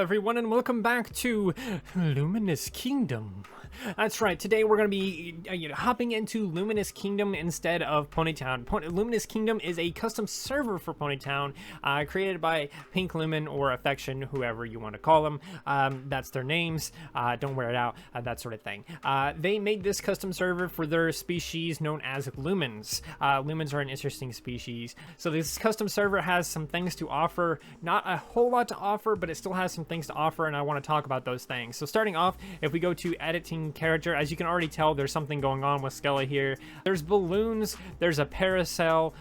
everyone, and welcome back to Luminous Kingdom. That's right, today we're going to be hopping into Luminous Kingdom instead of Ponytown. Luminous Kingdom is a custom server for Ponytown, created by Pink Lumen or Affection, whoever you want to call them. That's their names. Don't wear it out, that sort of thing. They made this custom server for their species known as Lumens. Lumens are an interesting species. So this custom server has some things to offer. Not a whole lot to offer, but it still has some things to offer, and I want to talk about those things. So starting off, if we go to editing character, as you can already tell, there's something going on with Skella here. There's balloons, there's a parasail,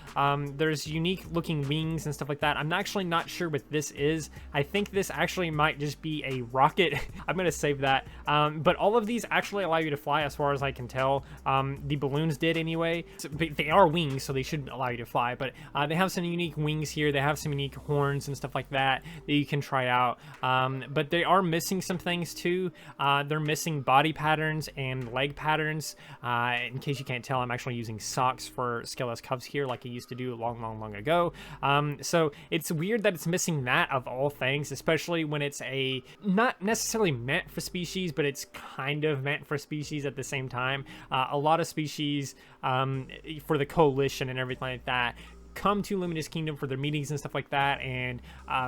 there's unique looking wings and stuff like that. I'm actually not sure what this is. I think this actually might just be a rocket. I'm gonna save that. But all of these actually allow you to fly, as far as I can tell. The balloons did anyway. So, they are wings, so they should allow you to fly, but they have some unique wings here. They have some unique horns and stuff like that you can try out. But they are missing some things too. They're missing body patterns and leg patterns. In case you can't tell, I'm actually using socks for Skella's cuffs here, like I used to do long ago. So it's weird that it's missing that of all things, especially when it's not necessarily meant for species, but it's kind of meant for species at the same time. A lot of species for the coalition and everything like that come to Luminous Kingdom for their meetings and stuff like that, and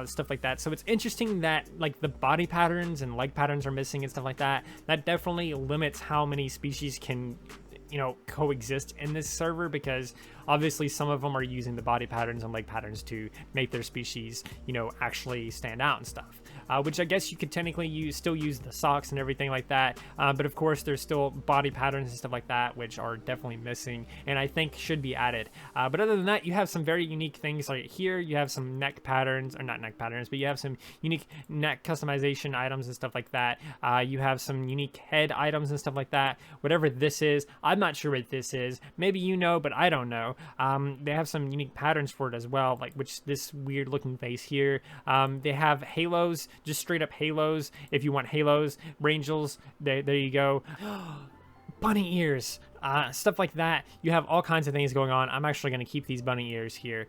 stuff like that. So it's interesting that like the body patterns and leg patterns are missing and stuff like that. That definitely limits how many species can coexist in this server, because obviously some of them are using the body patterns and leg patterns to make their species actually stand out and stuff, which I guess you could technically still use the socks and everything like that, but of course there's still body patterns and stuff like that which are definitely missing and I think should be added. But other than that, you have some very unique things. Like here you have some neck patterns, or not neck patterns, but you have some unique neck customization items and stuff like that. You have some unique head items and stuff like that. Whatever this is, I'm not sure what this is. Maybe you know, but I don't know. They have some unique patterns for it as well, like this weird looking face here. They have halos, just straight up halos. If you want halos, Rangels, there you go. Bunny ears. Stuff like that. You have all kinds of things going on. I'm actually going to keep these bunny ears here.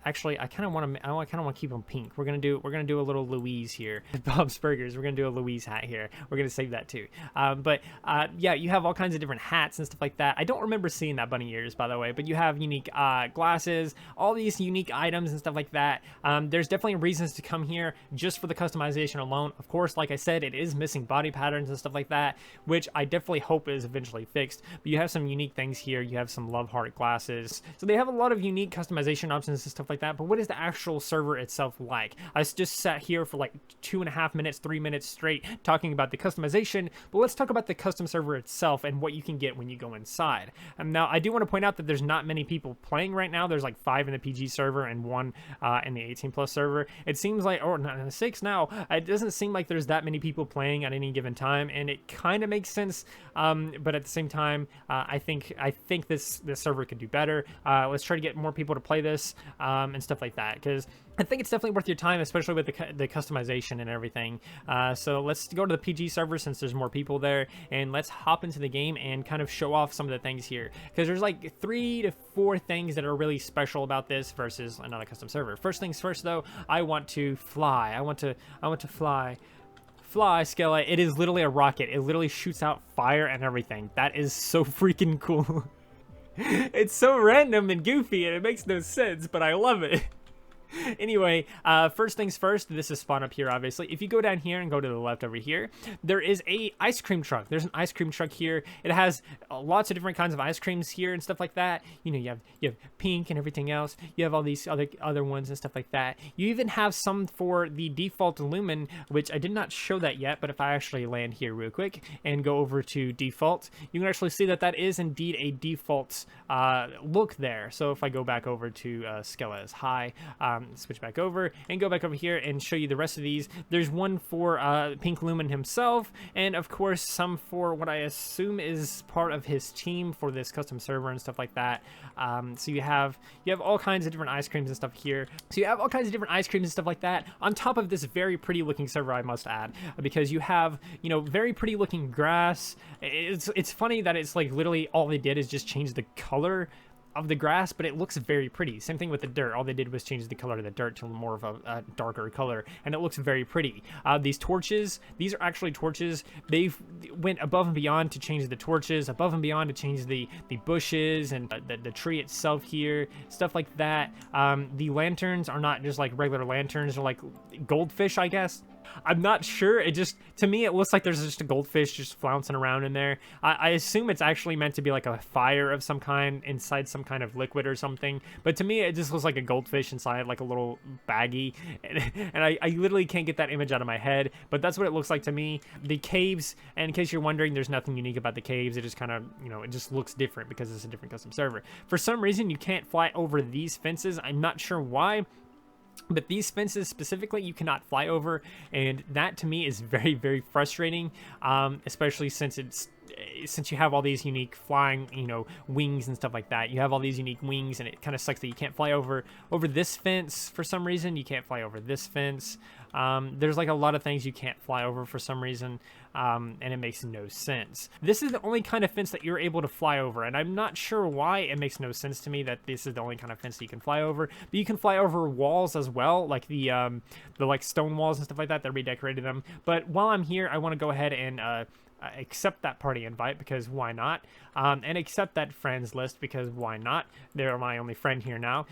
Actually, I kind of want to keep them pink. We're gonna do a little Louise here. Bob's Burgers. We're gonna do a Louise hat here. We're gonna save that too. Yeah, you have all kinds of different hats and stuff like that. I don't remember seeing that bunny ears, by the way, but you have unique glasses, all these unique items and stuff like that. There's definitely reasons to come here just for the customization alone. Of course, like I said, it is missing body patterns and stuff like that, which I definitely hope is eventually fixed. But you have some unique things here. You have some love heart glasses, so they have a lot of unique customization options and stuff like that. But what is the actual server itself like? I just sat here for like 2.5 minutes, 3 minutes straight talking about the customization, but let's talk about the custom server itself and what you can get when you go inside. Now I do want to point out that there's not many people playing right now. There's like 5 in the PG server and 1 in the 18+ server. It seems like, or not, 6 now. It doesn't seem like there's that many people playing at any given time, and it kind of makes sense, but at the same time, I think this server could do better. Let's try to get more people to play this and stuff like that, because I think it's definitely worth your time, especially with the customization and everything. So let's go to the PG server since there's more people there, and let's hop into the game and kind of show off some of the things here, because there's like 3 to 4 things that are really special about this versus another custom server. First things first, though, I want to fly. I want to fly. Fly, Skella. It is literally a rocket. It literally shoots out fire and everything. That is so freaking cool. It's so random and goofy and it makes no sense, but I love it. Anyway, first things first, this is spawn up here, obviously. If you go down here and go to the left over here, there is a ice cream truck. There's an ice cream truck here. It has lots of different kinds of ice creams here and stuff like that. You have pink and everything else. You have all these other ones and stuff like that. You even have some for the default Lumen, which I did not show that yet, but if I actually land here real quick and go over to default, you can actually see that is indeed a default look there. So if I go back over to Skella's high, switch back over and go back over here and show you the rest of these. There's one for Pink Lumen himself, and of course some for what I assume is part of his team for this custom server and stuff like that. So you have all kinds of different ice creams and stuff here. So you have all kinds of different ice creams and stuff like that on top of this very pretty looking server, I must add, because you have very pretty looking grass. It's funny that it's like literally all they did is just change the color of the grass, but it looks very pretty. Same thing with the dirt. All they did was change the color of the dirt to more of a darker color, and it looks very pretty. These torches, these are actually torches. They've went above and beyond to change the torches, above and beyond to change the bushes and the tree itself here, stuff like that. The lanterns are not just like regular lanterns, they're like goldfish, I guess. I'm not sure. It just, to me, it looks like there's just a goldfish just flouncing around in there. I assume it's actually meant to be like a fire of some kind inside some kind of liquid or something. But to me, it just looks like a goldfish inside like a little baggie. And I literally can't get that image out of my head. But that's what it looks like to me. The caves, and in case you're wondering, there's nothing unique about the caves. It just kind of, you know, it just looks different because it's a different custom server. For some reason, you can't fly over these fences. I'm not sure why. But these fences specifically, you cannot fly over, and that to me is very, very frustrating, especially since you have all these unique flying, you know, wings and stuff like that. You have all these unique wings, and it kind of sucks that you can't fly over this fence for some reason. You can't fly over this fence. There's like a lot of things you can't fly over for some reason, and it makes no sense. This is the only kind of fence that you're able to fly over, and I'm not sure why. It makes no sense to me that this is the only kind of fence that you can fly over. But you can fly over walls as well, like the like stone walls and stuff like that. They redecorated them. But while I'm here, I want to go ahead and accept that party invite, because why not? And accept that friends list, because why not? They're my only friend here now.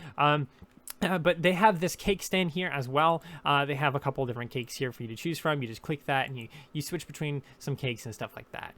But they have this cake stand here as well. They have a couple different cakes here for you to choose from. You just click that and you switch between some cakes and stuff like that.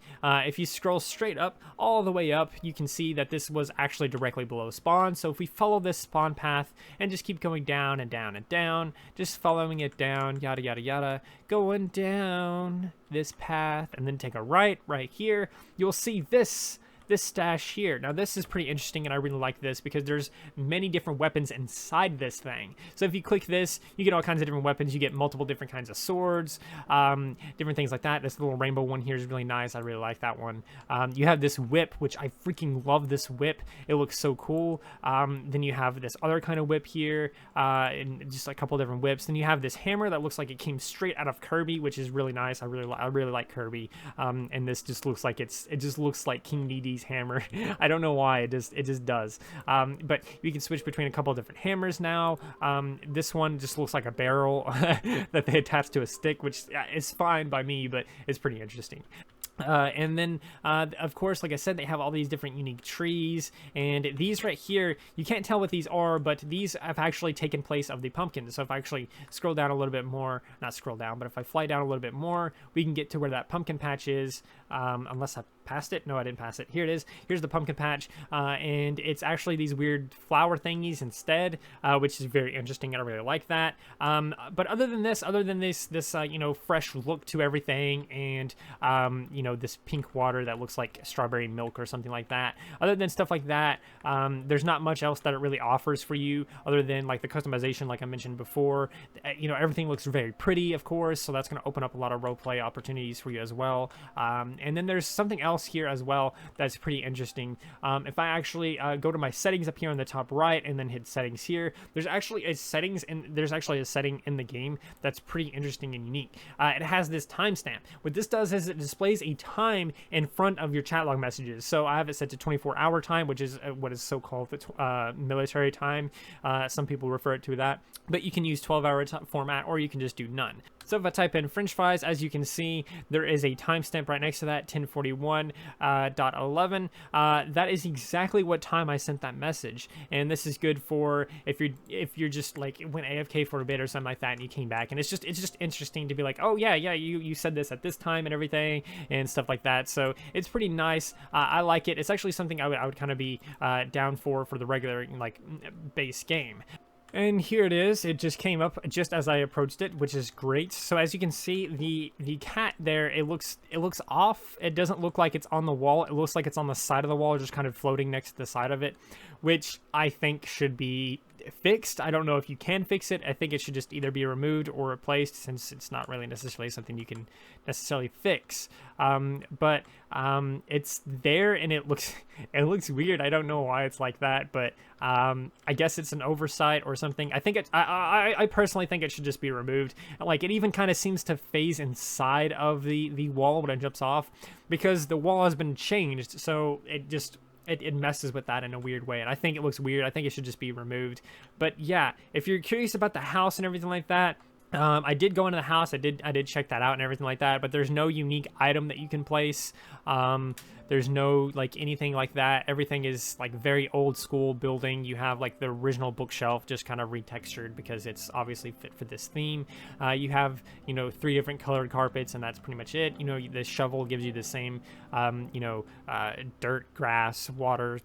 If you scroll straight up, all the way up, you can see that this was actually directly below spawn. So if we follow this spawn path and just keep going down and down and down, just following it down, yada, yada, yada, going down this path and then take a right here, you'll see this stash here. Now this is pretty interesting, and I really like this because there's many different weapons inside this thing. So if you click this, you get all kinds of different weapons. You get multiple different kinds of swords, different things like that. This little rainbow one here is really nice. I really like that one. You have this whip, which I freaking love this whip. It looks so cool. Then you have this other kind of whip here, and just a couple different whips. Then you have this hammer that looks like it came straight out of Kirby, which is really nice. I really like Kirby. And this just looks like it just looks like King Dedede's hammer. I don't know why, it just does. But you can switch between a couple of different hammers now. This one just looks like a barrel that they attach to a stick, which is fine by me, but it's pretty interesting. And then, of course, like I said, they have all these different unique trees, and these right here, you can't tell what these are, but these have actually taken place of the pumpkin. So if I actually scroll down a little bit more, not scroll down, but if I fly down a little bit more, we can get to where that pumpkin patch is, unless I passed it. No, I didn't pass it. Here it is. Here's the pumpkin patch, and it's actually these weird flower thingies instead, which is very interesting, and I really like that. But other than this, you know, fresh look to everything, and, you know, this pink water that looks like strawberry milk or something like that. Other than stuff like that, there's not much else that it really offers for you other than like the customization, like I mentioned before. You know, everything looks very pretty, of course, so that's going to open up a lot of roleplay opportunities for you as well. And then there's something else here as well that's pretty interesting. If I actually go to my settings up here on the top right and then hit settings here, there's actually a setting in the game that's pretty interesting and unique. It has this timestamp. What this does is it displays a time in front of your chat log messages. So I have it set to 24-hour time, which is what is so-called the military time. Some people refer it to that, but you can use 12-hour format, or you can just do none. So if I type in French fries, as you can see, there is a timestamp right next to that, 10:41.11. That is exactly what time I sent that message, and this is good for if you're just like went AFK for a bit or something like that, and you came back, and it's just interesting to be like, oh yeah, you said this at this time and everything and stuff like that. So it's pretty nice. I like it. It's actually something I would kind of be down for the regular like base game. And here it is. It just came up just as I approached it, which is great. So as you can see, the cat there, it looks off. It doesn't look like it's on the wall. It looks like it's on the side of the wall, just kind of floating next to the side of it, which I think should be fixed. I don't know if you can fix it. I think it should just either be removed or replaced, since it's not really necessarily something you can necessarily fix. But it's there, and it looks weird. I don't know why it's like that, but I guess it's an oversight or something. I think I personally think it should just be removed. Like, it even kind of seems to phase inside of the wall when it jumps off, because the wall has been changed, so it it messes with that in a weird way, and I think it looks weird. I think it should just be removed. But yeah, if you're curious about the house and everything like that, I did go into the house. I did check that out and everything like that, but there's no unique item that you can place. There's no like anything like that. Everything is like very old school building. You have like the original bookshelf just kind of retextured because it's obviously fit for this theme. You have, you know, 3 different colored carpets, and that's pretty much it. You know, the shovel gives you the same, you know, dirt, grass, water,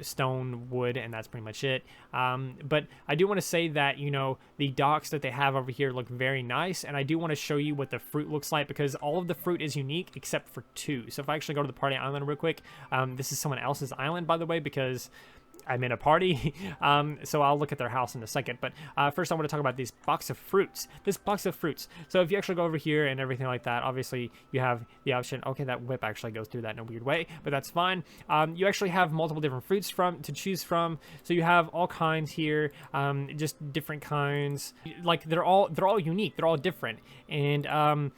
stone, wood, and that's pretty much it. But I do want to say that, you know, the docks that they have over here look very nice, and I do want to show you what the fruit looks like because all of the fruit is unique except for 2. So if I actually go to the party island real quick, this is someone else's island, by the way, because I'm in a party, so I'll look at their house in a second. But first I want to talk about this box of fruits. So if you actually go over here and everything like that, obviously you have the option. Okay, that whip actually goes through that in a weird way, but that's fine. You actually have multiple different fruits to choose from. So you have all kinds here, just different kinds. Like they're all unique. They're all different, and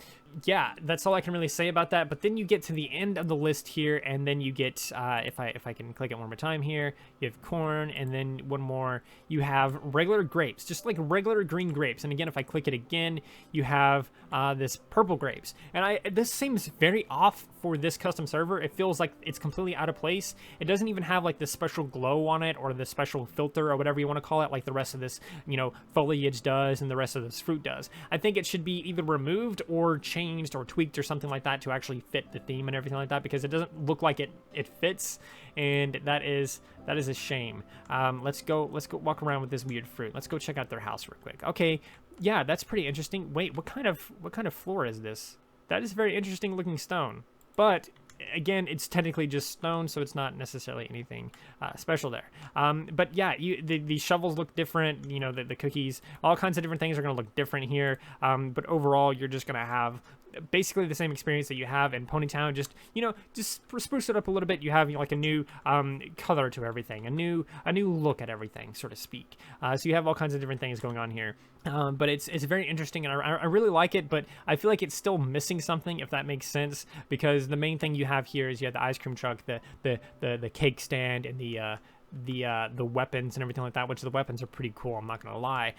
yeah, that's all I can really say about that. But then you get to the end of the list here, and then you get, if I can click it one more time here, you have corn, and then one more, you have regular grapes, just like regular green grapes. And again, if I click it again, you have this purple grapes. And this seems very off for this custom server. It feels like it's completely out of place. It doesn't even have like the special glow on it or the special filter or whatever you want to call it, like the rest of this, you know, foliage does and the rest of this fruit does. I think it should be either removed or changed or tweaked or something like that to actually fit the theme and everything like that, because it doesn't look like it fits, and that is a shame. Let's go walk around with this weird fruit. Let's go check out their house real quick. Okay, yeah, that's pretty interesting. Wait, what kind of floor is this? That is very interesting looking stone, but again, it's technically just stone, so it's not necessarily anything special there. But yeah, the shovels look different. You know, the cookies, all kinds of different things are going to look different here. But overall, you're just going to have basically the same experience that you have in Ponytown. Just, you know, just spruce it up a little bit. You have, you know, like a new color to everything, a new look at everything, so to speak. So you have all kinds of different things going on here. But it's very interesting, and I really like it, but I feel like it's still missing something, if that makes sense, because the main thing you have here is you have the ice cream truck, the cake stand, and the weapons and everything like that, which the weapons are pretty cool, I'm not gonna lie.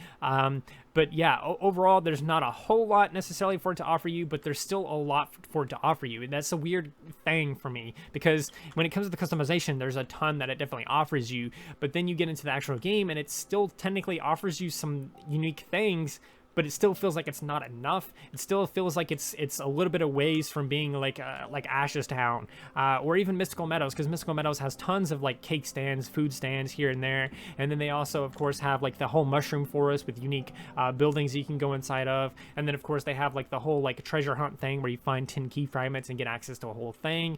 But yeah, overall, there's not a whole lot necessarily for it to offer you, but there's still a lot for it to offer you, and that's a weird thing for me, because when it comes to the customization, there's a ton that it definitely offers you, but then you get into the actual game, and it still technically offers you some unique things, but it still feels like it's not enough. It still feels like it's a little bit of ways from being like Ash's Town, or even Mystical Meadows, because Mystical Meadows has tons of like cake stands, food stands here and there, and then they also of course have like the whole mushroom forest with unique buildings you can go inside of, and then of course they have like the whole like treasure hunt thing where you find 10 key fragments and get access to a whole thing.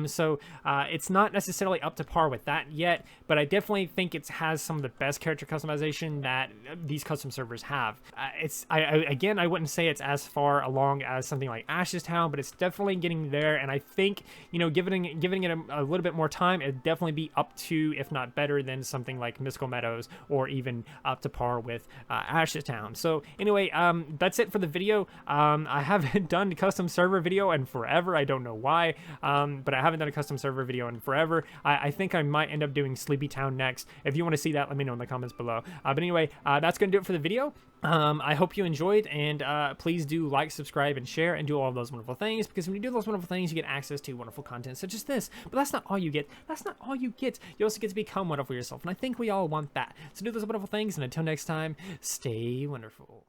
So it's not necessarily up to par with that yet, but I definitely think it has some of the best character customization that these custom servers have. Again, I wouldn't say it's as far along as something like Ash's Town, but it's definitely getting there, and I think, you know, giving it a little bit more time, it'd definitely be up to, if not better than, something like Mystical Meadows, or even up to par with Ash's Town. So anyway, that's it for the video. I haven't done a custom server video in forever. I don't know why, but I haven't done a custom server video in forever. I think I might end up doing Sleepy Town next. If you want to see that, let me know in the comments below. But anyway, that's going to do it for the video. I hope you enjoyed, and please do like, subscribe, and share, and do all of those wonderful things, because when you do those wonderful things, you get access to wonderful content such as this. But that's not all you get. That's not all you get. You also get to become wonderful yourself, and I think we all want that. So do those wonderful things, and until next time, stay wonderful.